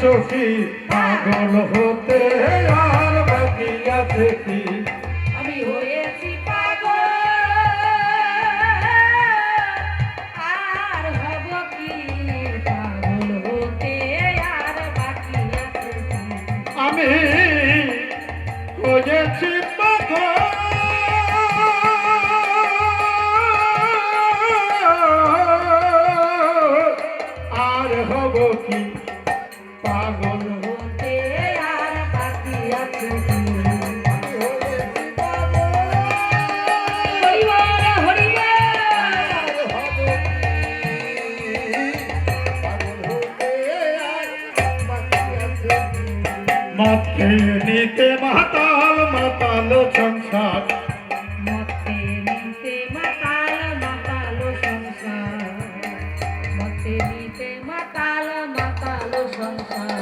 সখী পাগল হতে আর বাকি আছে কি আমি হয়েছি পাগল আর হব কি পাগল হতে আর বাকি আছে কি আমি হয়েছি পাগল আর হব কি পাগল হতে আর বাকি আছে কি মতে নিতে মাতাল মাতাল সংসার মতে নিতে মাতাল মাতাল সংসার মতে নিতে মাতাল মাতাল সংসার